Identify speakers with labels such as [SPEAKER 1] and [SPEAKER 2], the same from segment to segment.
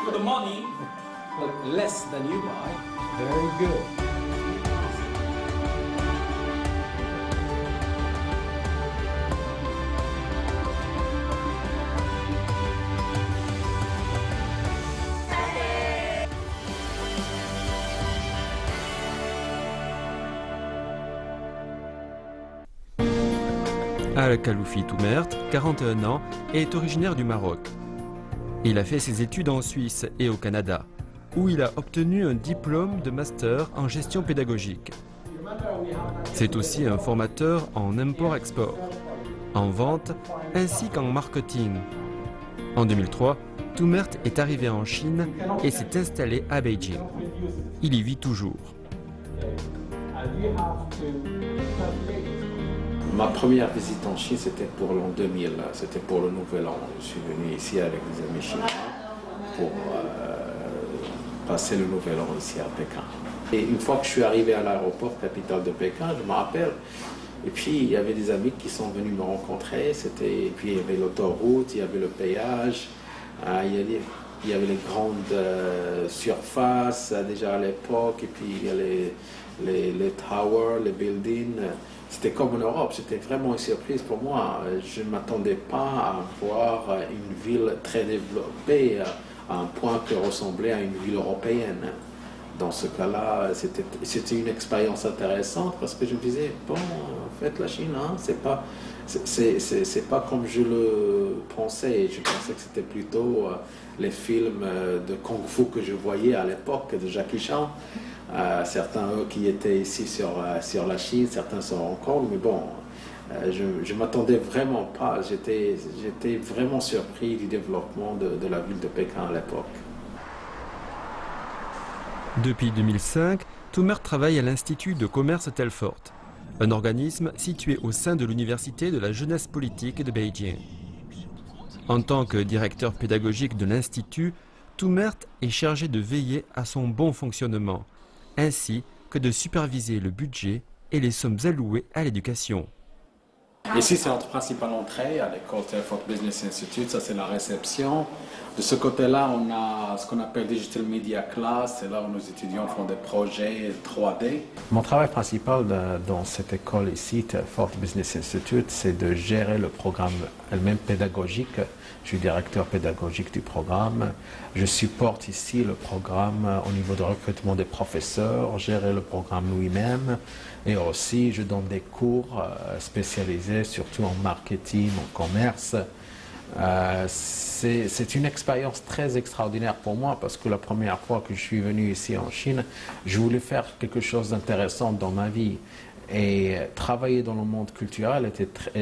[SPEAKER 1] For the money, but less than you buy. Very good.
[SPEAKER 2] Al-Khaloufi Toumert, 41 ans, est originaire du Maroc. Il a fait ses études en Suisse et au Canada, où il a obtenu un diplôme de master en gestion pédagogique. C'est aussi un formateur en import-export, en vente ainsi qu'en marketing. En 2003, Toumert est arrivé en Chine et s'est installé à Beijing. Il y vit toujours.
[SPEAKER 3] Ma première visite en Chine, c'était pour l'an 2000, c'était pour le Nouvel An. Je suis venu ici avec des amis chinois pour passer le Nouvel An ici à Pékin. Et une fois que je suis arrivé à l'aéroport, capitale de Pékin, je me rappelle, et puis il y avait des amis qui sont venus me rencontrer, et puis il y avait l'autoroute, il y avait le péage, il y avait les grandes surfaces déjà à l'époque, et puis il y a les towers, les buildings. C'était comme en Europe, c'était vraiment une surprise pour moi. Je ne m'attendais pas à voir une ville très développée à un point que ressemblait à une ville européenne. Dans ce cas-là, c'était une expérience intéressante parce que je me disais, bon, en fait, la Chine, hein, c'est pas comme je le pensais. Je pensais que c'était plutôt les films de Kung Fu que je voyais à l'époque de Jackie Chan. Certains eux qui étaient ici sur la Chine, certains sur Hong Kong, mais bon, je ne m'attendais vraiment pas. J'étais vraiment surpris du développement de la ville de Pékin à l'époque.
[SPEAKER 2] Depuis 2005, Toumert travaille à l'Institut de commerce Telfort, un organisme situé au sein de l'Université de la jeunesse politique de Beijing. En tant que directeur pédagogique de l'Institut, Toumert est chargé de veiller à son bon fonctionnement, ainsi que de superviser le budget et les sommes allouées à l'éducation.
[SPEAKER 3] Ici, c'est notre principale entrée à l'école Telfort Business Institute, ça c'est la réception. De ce côté-là, on a ce qu'on appelle Digital Media Class, c'est là où nos étudiants font des projets 3D. Mon travail principal dans cette école ici, Telfort Business Institute, c'est de gérer le programme elle-même pédagogique. Je suis directeur pédagogique du programme. Je supporte ici le programme au niveau de recrutement des professeurs, gérer le programme lui-même. Et aussi, je donne des cours spécialisés, surtout en marketing, en commerce. C'est une expérience très extraordinaire pour moi parce que la première fois que je suis venu ici en Chine, je voulais faire quelque chose d'intéressant dans ma vie. Et travailler dans le monde culturel,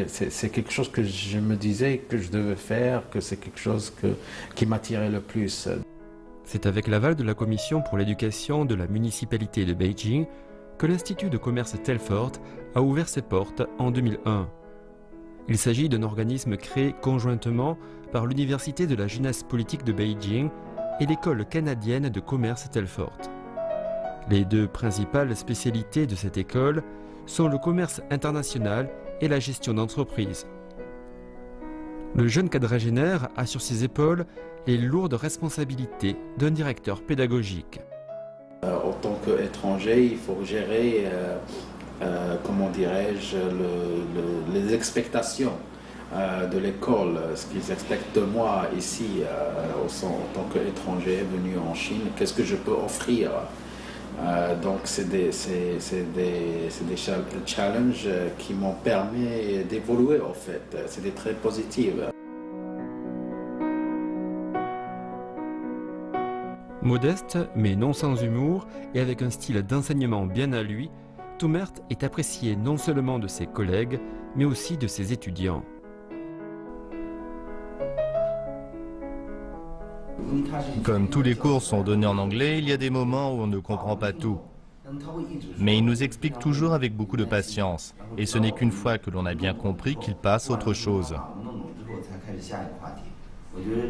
[SPEAKER 3] c'est quelque chose que je me disais que je devais faire, que c'est quelque chose qui m'attirait le plus.
[SPEAKER 2] C'est avec l'aval de la Commission pour l'éducation de la municipalité de Beijing que l'Institut de commerce Telfort a ouvert ses portes en 2001. Il s'agit d'un organisme créé conjointement par l'Université de la jeunesse politique de Beijing et l'École canadienne de commerce Telfort. Les deux principales spécialités de cette école sont le commerce international et la gestion d'entreprise. Le jeune quadragénaire a sur ses épaules les lourdes responsabilités d'un directeur pédagogique.
[SPEAKER 3] En tant qu'étranger, il faut gérer, comment dirais-je, les expectations de l'école, ce qu'ils expectent de moi ici, en tant qu'étranger venu en Chine, qu'est-ce que je peux offrir. Donc c'est des challenges qui m'ont permis d'évoluer en fait, c'est des traits positifs.
[SPEAKER 2] Modeste, mais non sans humour, et avec un style d'enseignement bien à lui, Toumert est apprécié non seulement de ses collègues, mais aussi de ses étudiants.
[SPEAKER 4] Comme tous les cours sont donnés en anglais, il y a des moments où on ne comprend pas tout. Mais il nous explique toujours avec beaucoup de patience, et ce n'est qu'une fois que l'on a bien compris qu'il passe à autre chose.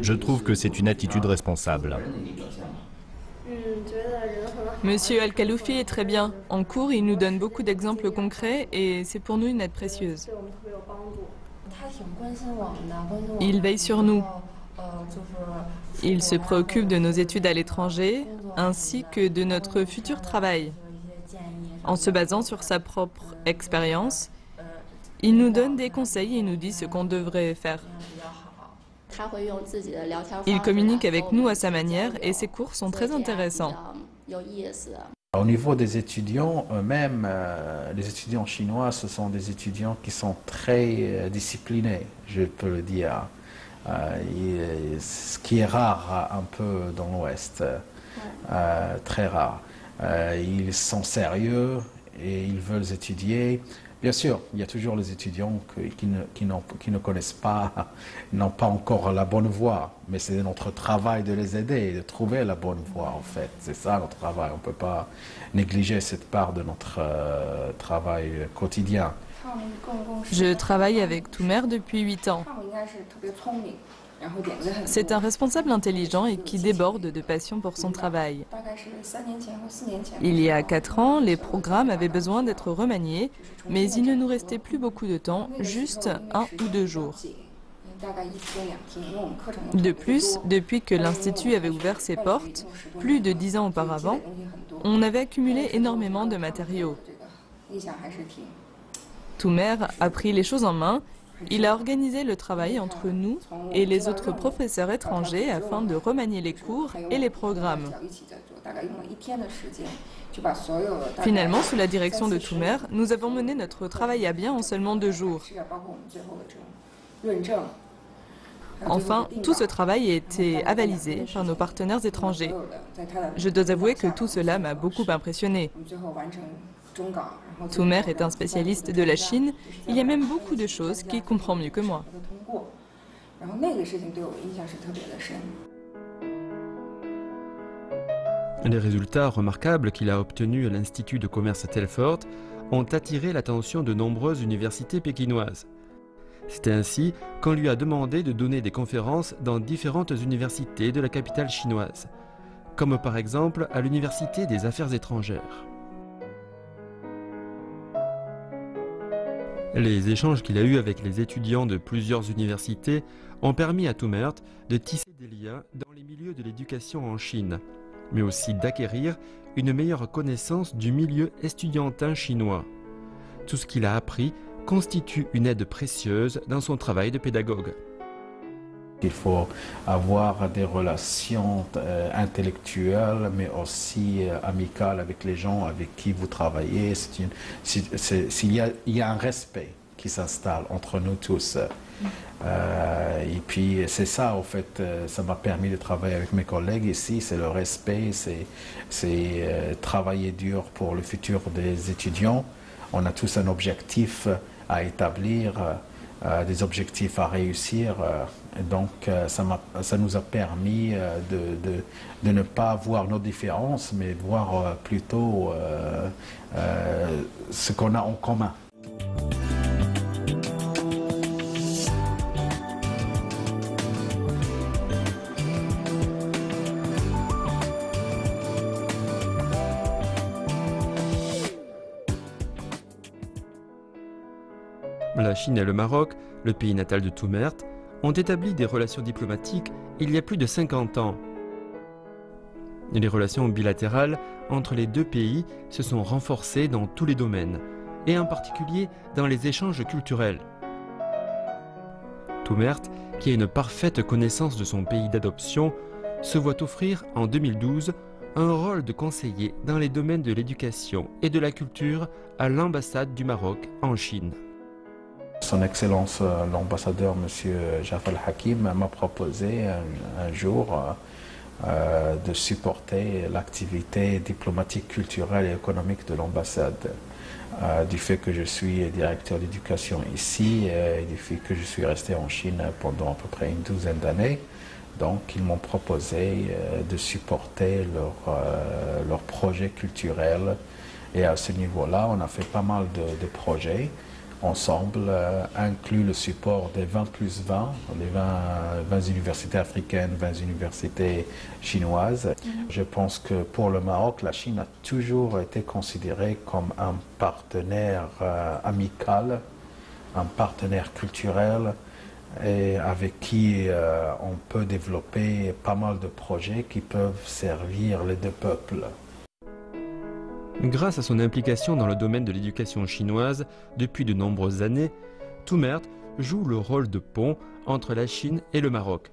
[SPEAKER 4] Je trouve que c'est une attitude responsable.
[SPEAKER 5] Monsieur Al-Khaloufi est très bien. En cours, il nous donne beaucoup d'exemples concrets et c'est pour nous une aide précieuse. Il veille sur nous. Il se préoccupe de nos études à l'étranger, ainsi que de notre futur travail. En se basant sur sa propre expérience, il nous donne des conseils et nous dit ce qu'on devrait faire. Il communique avec nous à sa manière et ses cours sont très intéressants.
[SPEAKER 3] Au niveau des étudiants eux-mêmes, les étudiants chinois, ce sont des étudiants qui sont très disciplinés, je peux le dire. Ce qui est rare un peu dans l'Ouest, très rare. Ils sont sérieux et ils veulent étudier. Bien sûr, il y a toujours les étudiants qui ne connaissent pas, n'ont pas encore la bonne voie, mais c'est notre travail de les aider, de trouver la bonne voie en fait. C'est ça notre travail, on ne peut pas négliger cette part de notre travail quotidien.
[SPEAKER 5] Je travaille avec Toumer depuis 8 ans. C'est un responsable intelligent et qui déborde de passion pour son travail. Il y a 4 ans, les programmes avaient besoin d'être remaniés, mais il ne nous restait plus beaucoup de temps, juste 1 ou 2 jours. De plus, depuis que l'Institut avait ouvert ses portes, plus de 10 ans auparavant, on avait accumulé énormément de matériaux. Toumer a pris les choses en main. Il a organisé le travail entre nous et les autres professeurs étrangers afin de remanier les cours et les programmes. Finalement, sous la direction de Toumer, nous avons mené notre travail à bien en seulement 2 jours. Enfin, tout ce travail a été avalisé par nos partenaires étrangers. Je dois avouer que tout cela m'a beaucoup impressionné. Toumer est un spécialiste de la Chine. Il y a même beaucoup de choses qu'il comprend mieux que moi.
[SPEAKER 2] Les résultats remarquables qu'il a obtenus à l'Institut de commerce Telfort ont attiré l'attention de nombreuses universités pékinoises. C'est ainsi qu'on lui a demandé de donner des conférences dans différentes universités de la capitale chinoise, comme par exemple à l'Université des Affaires étrangères. Les échanges qu'il a eus avec les étudiants de plusieurs universités ont permis à Toumer de tisser des liens dans les milieux de l'éducation en Chine, mais aussi d'acquérir une meilleure connaissance du milieu estudiantin chinois. Tout ce qu'il a appris constitue une aide précieuse dans son travail de pédagogue.
[SPEAKER 3] Il faut avoir des relations intellectuelles, mais aussi amicales avec les gens avec qui vous travaillez. Il y a un respect qui s'installe entre nous tous. Et puis c'est ça, en fait, ça m'a permis de travailler avec mes collègues ici. C'est le respect, c'est travailler dur pour le futur des étudiants. On a tous un objectif à établir, des objectifs à réussir. Donc ça nous a permis de ne pas voir nos différences, mais voir plutôt ce qu'on a en commun.
[SPEAKER 2] La Chine et le Maroc, le pays natal de Toumer, ont établi des relations diplomatiques il y a plus de 50 ans. Les relations bilatérales entre les deux pays se sont renforcées dans tous les domaines, et en particulier dans les échanges culturels. Toumer, qui a une parfaite connaissance de son pays d'adoption, se voit offrir en 2012 un rôle de conseiller dans les domaines de l'éducation et de la culture à l'ambassade du Maroc en Chine.
[SPEAKER 3] Son Excellence l'ambassadeur M. Jafar Hakim m'a proposé un jour de supporter l'activité diplomatique, culturelle et économique de l'ambassade. Du fait que je suis directeur d'éducation ici et du fait que je suis resté en Chine pendant à peu près une douzaine d'années, donc ils m'ont proposé de supporter leur projet culturel. Et à ce niveau-là, on a fait pas mal de projets ensemble, inclut le support des 20+20, les 20 universités africaines, 20 universités chinoises. Je pense que pour le Maroc, la Chine a toujours été considérée comme un partenaire amical, un partenaire culturel, et avec qui on peut développer pas mal de projets qui peuvent servir les deux peuples.
[SPEAKER 2] Grâce à son implication dans le domaine de l'éducation chinoise depuis de nombreuses années, Toumert joue le rôle de pont entre la Chine et le Maroc.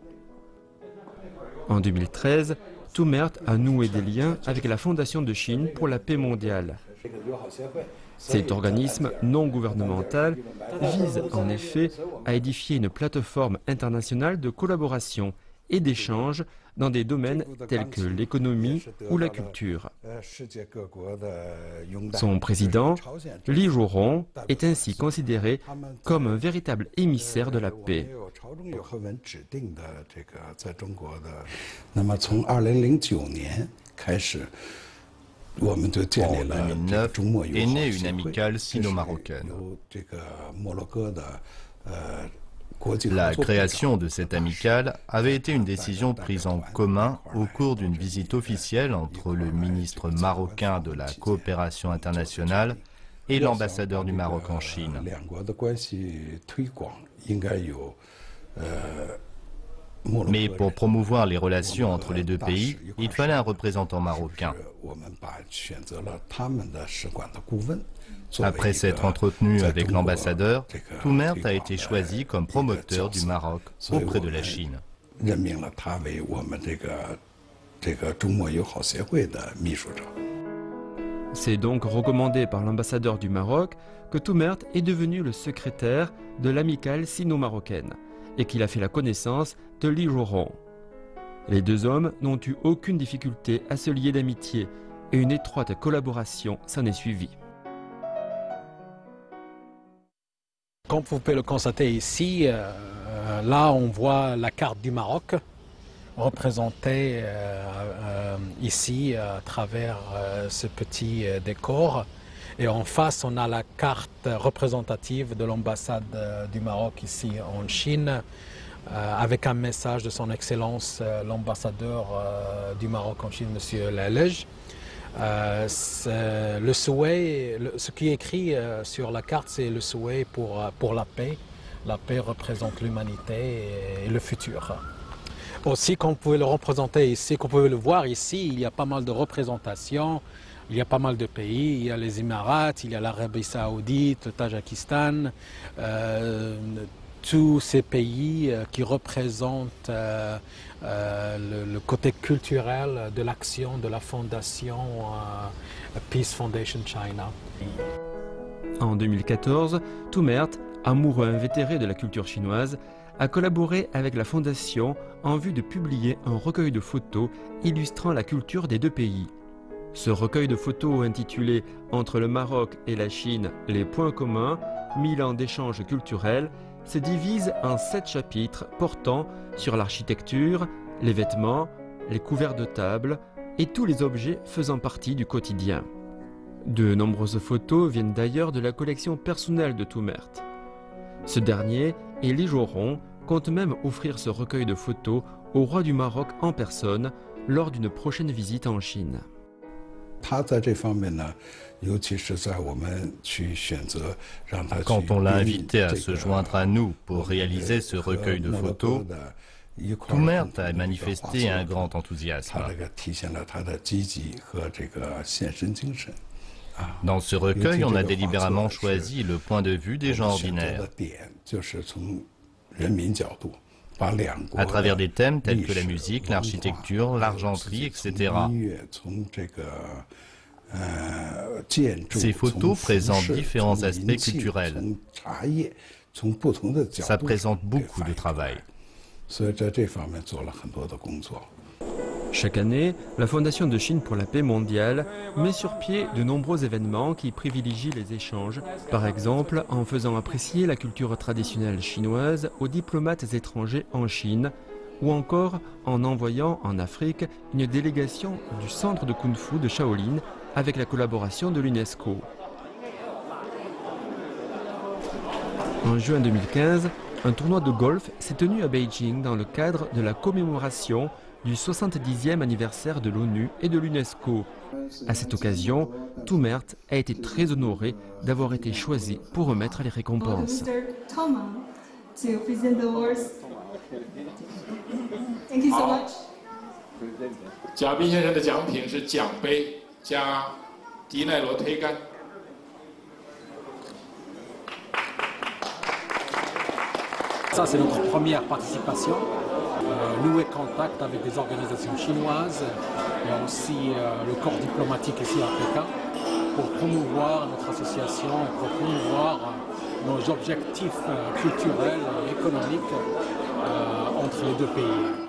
[SPEAKER 2] En 2013, Toumert a noué des liens avec la Fondation de Chine pour la paix mondiale. Cet organisme non gouvernemental vise en effet à édifier une plateforme internationale de collaboration et d'échange dans des domaines tels que l'économie ou la culture. Son président, Li Zhurong, est ainsi considéré comme un véritable émissaire de la paix.
[SPEAKER 4] En 2009 est née une amicale sino-marocaine. La création de cette amicale avait été une décision prise en commun au cours d'une visite officielle entre le ministre marocain de la coopération internationale et l'ambassadeur du Maroc en Chine. Mais pour promouvoir les relations entre les deux pays, il fallait un représentant marocain. Après s'être entretenu avec l'ambassadeur, Toumert a été choisi comme promoteur du Maroc auprès de la Chine.
[SPEAKER 2] C'est donc recommandé par l'ambassadeur du Maroc que Toumert est devenu le secrétaire de l'amicale sino-marocaine et qu'il a fait la connaissance de Li Zhurong. Les deux hommes n'ont eu aucune difficulté à se lier d'amitié et une étroite collaboration s'en est suivie.
[SPEAKER 1] Comme vous pouvez le constater ici, là on voit la carte du Maroc représentée ici à travers ce petit décor. Et en face, on a la carte représentative de l'ambassade du Maroc ici en Chine, avec un message de son Excellence l'ambassadeur du Maroc en Chine, M. Lalej. Le souhait, ce qui est écrit sur la carte, c'est le souhait pour la paix. La paix représente l'humanité et le futur. Aussi, comme vous pouvez le représenter ici, comme vous pouvez le voir ici, il y a pas mal de représentations. Il y a pas mal de pays, il y a les Émirats, il y a l'Arabie Saoudite, le Tadjikistan, tous ces pays qui représentent le côté culturel de l'action de la fondation Peace Foundation China.
[SPEAKER 2] En 2014, Toumert, amoureux invétéré de la culture chinoise, a collaboré avec la fondation en vue de publier un recueil de photos illustrant la culture des deux pays. Ce recueil de photos intitulé « Entre le Maroc et la Chine, les points communs, 1000 ans d'échanges culturels » se divise en 7 chapitres portant sur l'architecture, les vêtements, les couverts de table et tous les objets faisant partie du quotidien. De nombreuses photos viennent d'ailleurs de la collection personnelle de Toumert. Ce dernier, et Li Zhurong, compte même offrir ce recueil de photos au roi du Maroc en personne lors d'une prochaine visite en Chine.
[SPEAKER 4] Quand on l'a invité à se joindre à nous pour réaliser ce recueil de photos, Toumert a manifesté un grand enthousiasme. Dans ce recueil, on a délibérément choisi le point de vue des gens ordinaires, à travers des thèmes tels que la musique, l'architecture, l'argenterie, etc. Ces photos présentent différents aspects culturels. Ça présente beaucoup de travail.
[SPEAKER 2] Chaque année, la Fondation de Chine pour la paix mondiale met sur pied de nombreux événements qui privilégient les échanges, par exemple en faisant apprécier la culture traditionnelle chinoise aux diplomates étrangers en Chine, ou encore en envoyant en Afrique une délégation du centre de Kung-Fu de Shaolin avec la collaboration de l'UNESCO. En juin 2015, un tournoi de golf s'est tenu à Beijing dans le cadre de la commémoration du 70e anniversaire de l'ONU et de l'UNESCO. À cette occasion, Toumert a été très honoré d'avoir été choisi pour remettre les récompenses.
[SPEAKER 6] to present the awards. Thank you so much.
[SPEAKER 7] 贾宾先生的奖品是奖杯加迪奈罗推杆。
[SPEAKER 1] Ça, c'est notre première participation. Nouer contact avec des organisations chinoises. Il y a aussi le corps diplomatique ici à Pékin pour promouvoir notre association et pour promouvoir nos objectifs culturels et économiques entre les deux pays.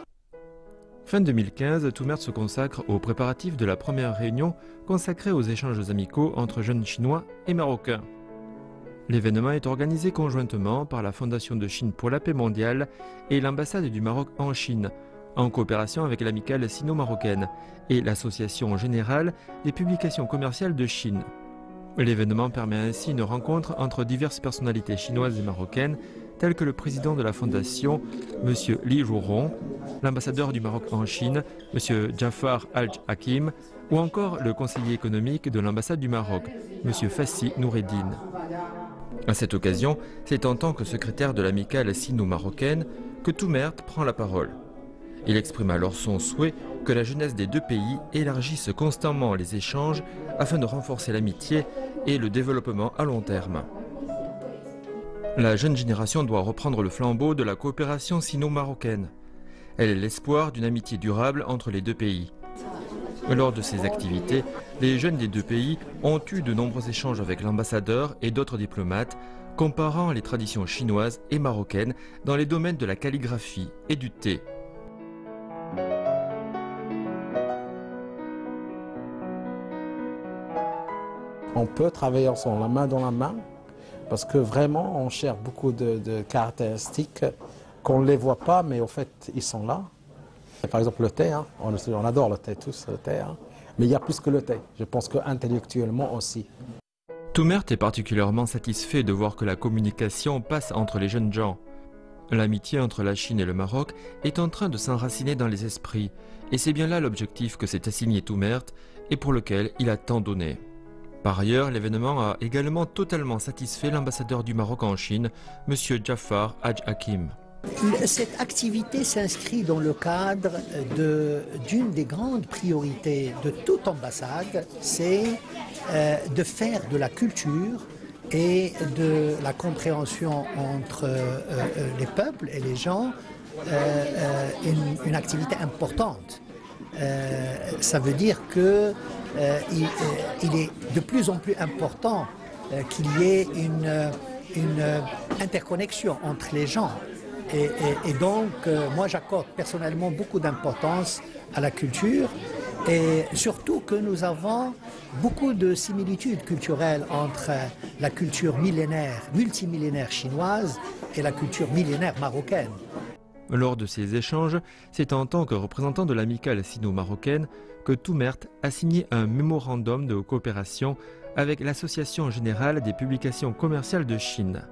[SPEAKER 2] Fin 2015, Toumert se consacre aux préparatifs de la première réunion consacrée aux échanges amicaux entre jeunes Chinois et Marocains. L'événement est organisé conjointement par la Fondation de Chine pour la paix mondiale et l'ambassade du Maroc en Chine, en coopération avec l'amicale sino-marocaine et l'Association générale des publications commerciales de Chine. L'événement permet ainsi une rencontre entre diverses personnalités chinoises et marocaines, telles que le président de la fondation, M. Li Rouron, l'ambassadeur du Maroc en Chine, M. Jafar Al-Hakim, ou encore le conseiller économique de l'ambassade du Maroc, M. Fassi Noureddine. À cette occasion, c'est en tant que secrétaire de l'amicale sino-marocaine que Toumert prend la parole. Il exprime alors son souhait que la jeunesse des deux pays élargisse constamment les échanges afin de renforcer l'amitié et le développement à long terme. La jeune génération doit reprendre le flambeau de la coopération sino-marocaine. Elle est l'espoir d'une amitié durable entre les deux pays. Lors de ces activités, les jeunes des deux pays ont eu de nombreux échanges avec l'ambassadeur et d'autres diplomates, comparant les traditions chinoises et marocaines dans les domaines de la calligraphie et du thé.
[SPEAKER 3] On peut travailler ensemble, la main dans la main, parce que vraiment, on cherche beaucoup de caractéristiques qu'on ne les voit pas, mais au fait, ils sont là. Par exemple, le thé, hein, on adore le thé, tous le thé, hein, mais il y a plus que le thé. Je pense qu'intellectuellement aussi.
[SPEAKER 2] Toumert est particulièrement satisfait de voir que la communication passe entre les jeunes gens. L'amitié entre la Chine et le Maroc est en train de s'enraciner dans les esprits, et c'est bien là l'objectif que s'est assigné Toumert et pour lequel il a tant donné. Par ailleurs, l'événement a également totalement satisfait l'ambassadeur du Maroc en Chine, M. Jafar Al-Hakim.
[SPEAKER 8] Cette activité s'inscrit dans le cadre d'une des grandes priorités de toute ambassade, c'est de faire de la culture et de la compréhension entre les peuples et les gens une activité importante. Ça veut dire qu'il est de plus en plus important qu'il y ait une interconnexion entre les gens. Et donc, moi j'accorde personnellement beaucoup d'importance à la culture et surtout que nous avons beaucoup de similitudes culturelles entre la culture millénaire, multimillénaire chinoise et la culture millénaire marocaine.
[SPEAKER 2] Lors de ces échanges, c'est en tant que représentant de l'amicale sino-marocaine que Toumert a signé un mémorandum de coopération avec l'Association générale des publications commerciales de Chine.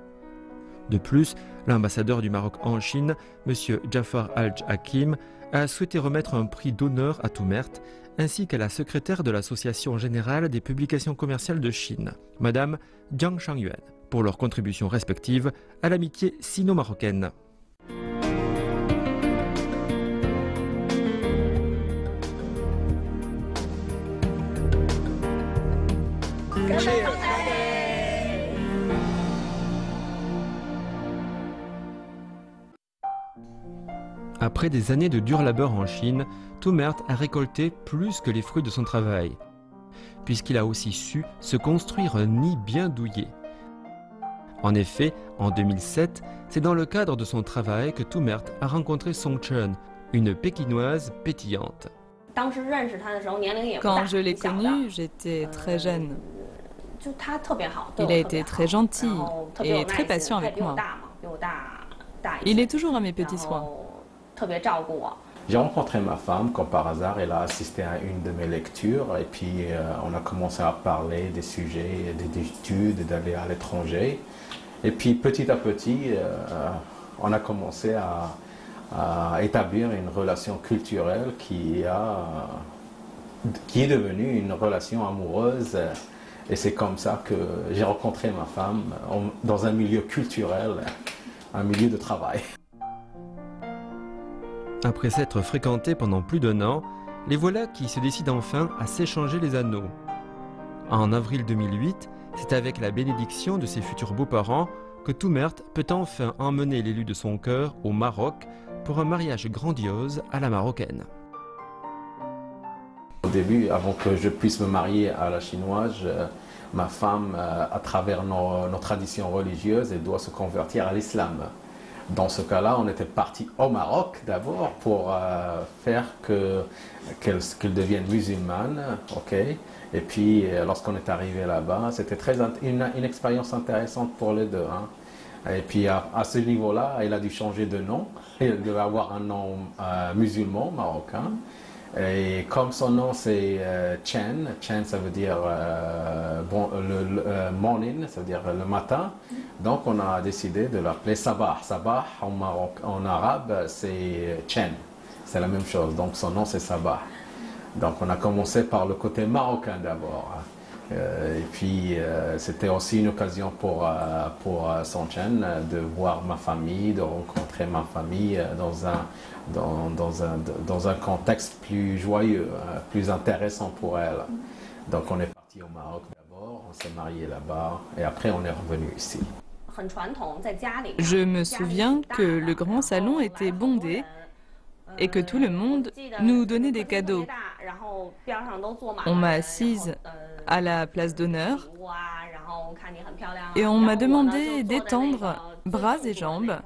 [SPEAKER 2] De plus, l'ambassadeur du Maroc en Chine, M. Jafar Al-Hakim, a souhaité remettre un prix d'honneur à Toumert, ainsi qu'à la secrétaire de l'Association générale des publications commerciales de Chine, Mme Jiang Shangyuan, pour leurs contributions respectives à l'amitié sino-marocaine. Après des années de dur labeur en Chine, Toumert a récolté plus que les fruits de son travail, puisqu'il a aussi su se construire un nid bien douillet. En effet, en 2007, c'est dans le cadre de son travail que Toumert a rencontré Song Chen, une Pékinoise pétillante.
[SPEAKER 5] Quand je l'ai connu, j'étais très jeune. Il a été très gentil et très patient avec moi. Il est toujours à mes petits soins.
[SPEAKER 3] J'ai rencontré ma femme, comme par hasard, elle a assisté à une de mes lectures et puis on a commencé à parler des sujets, des études, d'aller à l'étranger. Et puis petit à petit, on a commencé à établir une relation culturelle qui est devenue une relation amoureuse. Et c'est comme ça que j'ai rencontré ma femme dans un milieu culturel un milieu de travail.
[SPEAKER 2] Après s'être fréquentés pendant plus d'1 an, les voilà qui se décident enfin à s'échanger les anneaux. En avril 2008, c'est avec la bénédiction de ses futurs beaux-parents que Toumert peut enfin emmener l'élu de son cœur au Maroc pour un mariage grandiose à la marocaine.
[SPEAKER 3] Au début, avant que je puisse me marier à la chinoise, ma femme, à travers nos traditions religieuses, elle doit se convertir à l'islam. Dans ce cas-là, on était parti au Maroc d'abord pour faire qu'elle devienne musulmane, ok. Et puis, lorsqu'on est arrivé là-bas, c'était une expérience intéressante pour les deux. Hein. Et puis, à ce niveau-là, elle a dû changer de nom. Elle devait avoir un nom musulman, marocain. Et comme son nom c'est Chen, Chen ça veut dire morning, ça veut dire le matin. Donc on a décidé de l'appeler Sabah. Sabah en arabe c'est Chen, c'est la même chose. Donc son nom c'est Sabah. Donc on a commencé par le côté marocain d'abord. Et puis c'était aussi une occasion pour Son Chen de voir ma famille, de rencontrer ma famille dans un contexte plus joyeux, plus intéressant pour elle. Donc on est parti au Maroc d'abord, on s'est marié là-bas et après on est revenu ici.
[SPEAKER 5] Je me souviens que le grand salon était bondé et que tout le monde nous donnait des cadeaux. On m'a assise à la place d'honneur et on m'a demandé d'étendre bras et jambes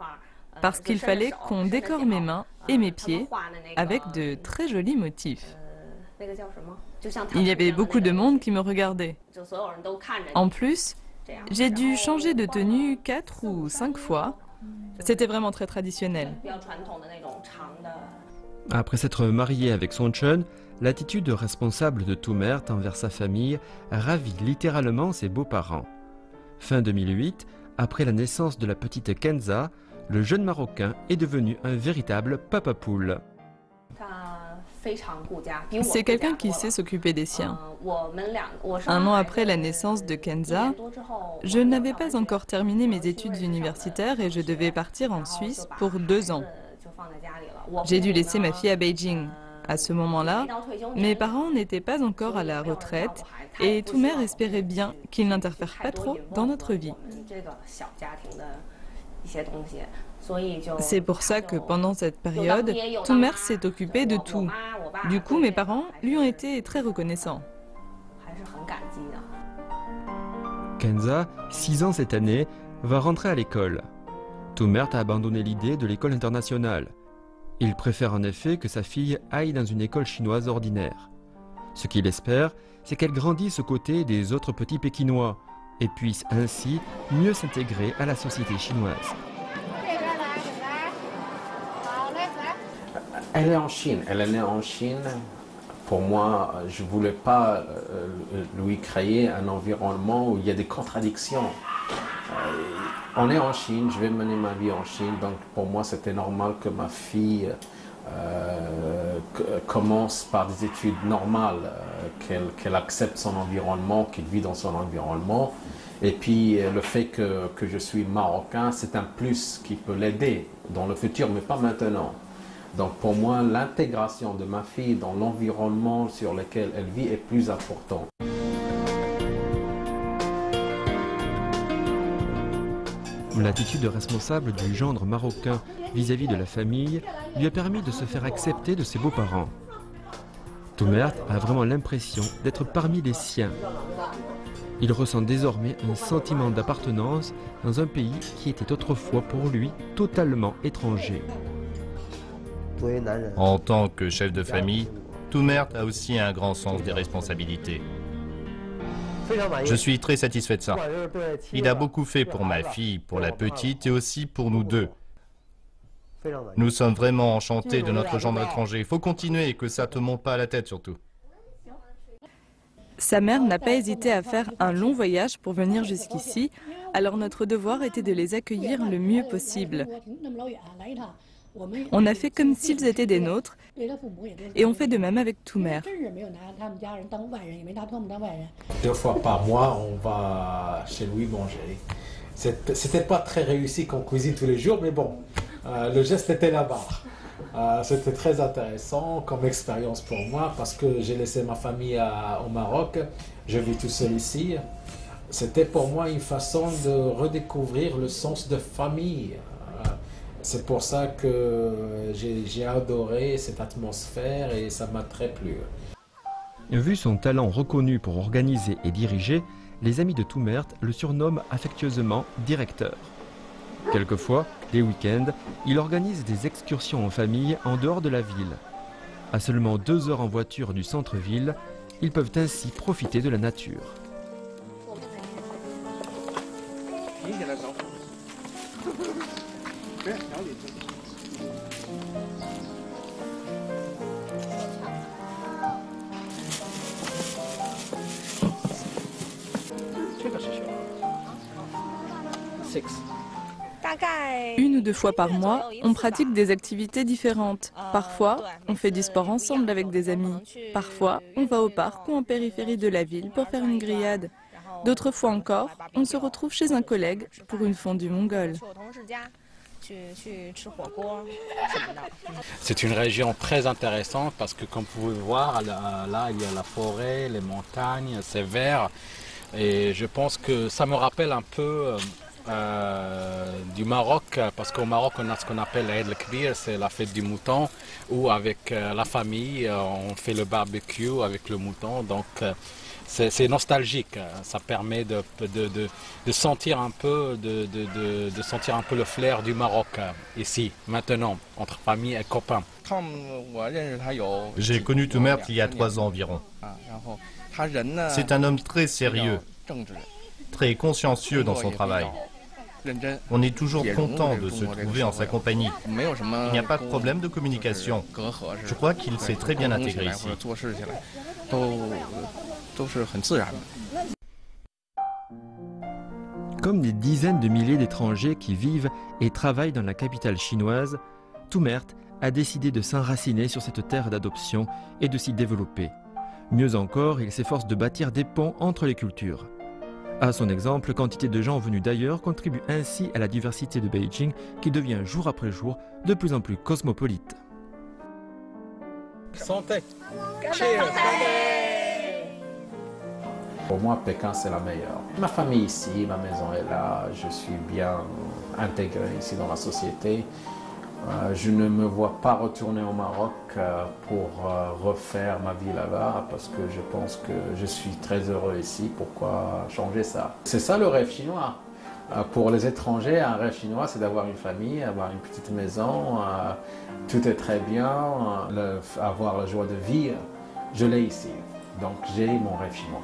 [SPEAKER 5] parce qu'il fallait qu'on décore mes mains et mes pieds avec de très jolis motifs. Il y avait beaucoup de monde qui me regardait. En plus, j'ai dû changer de tenue 4 ou 5 fois. C'était vraiment très traditionnel.
[SPEAKER 2] Après s'être marié avec Son Chen, l'attitude responsable de Toumert envers sa famille ravit littéralement ses beaux-parents. Fin 2008, après la naissance de la petite Kenza, le jeune Marocain est devenu un véritable papa poule.
[SPEAKER 5] C'est quelqu'un qui sait s'occuper des siens. 1 an après la naissance de Kenza, je n'avais pas encore terminé mes études universitaires et je devais partir en Suisse pour 2 ans. J'ai dû laisser ma fille à Beijing. À ce moment-là, mes parents n'étaient pas encore à la retraite et Toumert espérait bien qu'ils n'interfèrent pas trop dans notre vie. C'est pour ça que pendant cette période, Toumert s'est occupé de tout. Du coup, mes parents lui ont été très reconnaissants.
[SPEAKER 2] Kenza, 6 ans cette année, va rentrer à l'école. Toumert a abandonné l'idée de l'école internationale. Il préfère en effet que sa fille aille dans une école chinoise ordinaire. Ce qu'il espère, c'est qu'elle grandisse aux côtés des autres petits Pékinois et puisse ainsi mieux s'intégrer à la société chinoise.
[SPEAKER 3] Elle est en Chine, elle est née en Chine. Pour moi, je ne voulais pas lui créer un environnement où il y a des contradictions. On est en Chine, je vais mener ma vie en Chine, donc pour moi c'était normal que ma fille commence par des études normales, qu'elle accepte son environnement, qu'elle vit dans son environnement. Et puis le fait que je suis marocain, c'est un plus qui peut l'aider dans le futur, mais pas maintenant. Donc pour moi, l'intégration de ma fille dans l'environnement sur lequel elle vit est plus importante.
[SPEAKER 2] L'attitude responsable du gendre marocain vis-à-vis de la famille lui a permis de se faire accepter de ses beaux-parents. Toumert a vraiment l'impression d'être parmi les siens. Il ressent désormais un sentiment d'appartenance dans un pays qui était autrefois pour lui totalement étranger.
[SPEAKER 4] En tant que chef de famille, Toumert a aussi un grand sens des responsabilités. Je suis très satisfait de ça. Il a beaucoup fait pour ma fille, pour la petite et aussi pour nous deux. Nous sommes vraiment enchantés de notre gendre étranger. Il faut continuer et que ça ne te monte pas à la tête surtout.
[SPEAKER 5] Sa mère n'a pas hésité à faire un long voyage pour venir jusqu'ici, alors notre devoir était de les accueillir le mieux possible. On a fait comme s'ils étaient des nôtres et on fait de même avec Toumert.
[SPEAKER 3] 2 fois par mois, on va chez lui manger.
[SPEAKER 1] C'était pas très réussi qu'on cuisine tous les jours, mais bon, le geste était là-bas. C'était très intéressant comme expérience pour moi parce que j'ai laissé ma famille au Maroc, je vis tout seul ici. C'était pour moi une façon de redécouvrir le sens de famille. C'est pour ça que j'ai adoré cette atmosphère et ça m'a très plu.
[SPEAKER 2] Vu son talent reconnu pour organiser et diriger, les amis de Toumert le surnomment affectueusement directeur. Quelquefois, les week-ends, il organise des excursions en famille en dehors de la ville. À seulement 2 heures en voiture du centre-ville, ils peuvent ainsi profiter de la nature.
[SPEAKER 5] Une ou 2 fois par mois, on pratique des activités différentes. Parfois, on fait du sport ensemble avec des amis. Parfois, on va au parc ou en périphérie de la ville pour faire une grillade. D'autres fois encore, on se retrouve chez un collègue pour une fondue mongole.
[SPEAKER 1] C'est une région très intéressante parce que comme vous pouvez voir, là il y a la forêt, les montagnes, c'est vert. Et je pense que ça me rappelle un peu du Maroc, parce qu'au Maroc on a ce qu'on appelle l'Aïd el-Kbir, c'est la fête du mouton, où avec la famille on fait le barbecue avec le mouton, donc c'est nostalgique, ça permet de sentir un peu, de sentir un peu le flair du Maroc ici, maintenant, entre famille et copains.
[SPEAKER 4] J'ai connu Toumert il y a 3 ans environ. C'est un homme très sérieux, très consciencieux dans son travail. On est toujours content de se trouver en sa compagnie. Il n'y a pas de problème de communication. Je crois qu'il s'est très bien intégré ici.
[SPEAKER 2] Comme des dizaines de milliers d'étrangers qui vivent et travaillent dans la capitale chinoise, Toumert a décidé de s'enraciner sur cette terre d'adoption et de s'y développer. Mieux encore, il s'efforce de bâtir des ponts entre les cultures. À son exemple, quantité de gens venus d'ailleurs contribuent ainsi à la diversité de Beijing qui devient jour après jour de plus en plus cosmopolite.
[SPEAKER 1] Santé! Cheers! Pour moi, Pékin, c'est la meilleure. Ma famille ici, ma maison est là, je suis bien intégré ici dans la société. Je ne me vois pas retourner au Maroc pour refaire ma vie là-bas parce que je pense que je suis très heureux ici. Pourquoi changer ça? C'est ça le rêve chinois. Pour les étrangers, un rêve chinois, c'est d'avoir une famille, avoir une petite maison. Tout est très bien, avoir la joie de vivre. Je l'ai ici. Donc j'ai mon rêve chinois.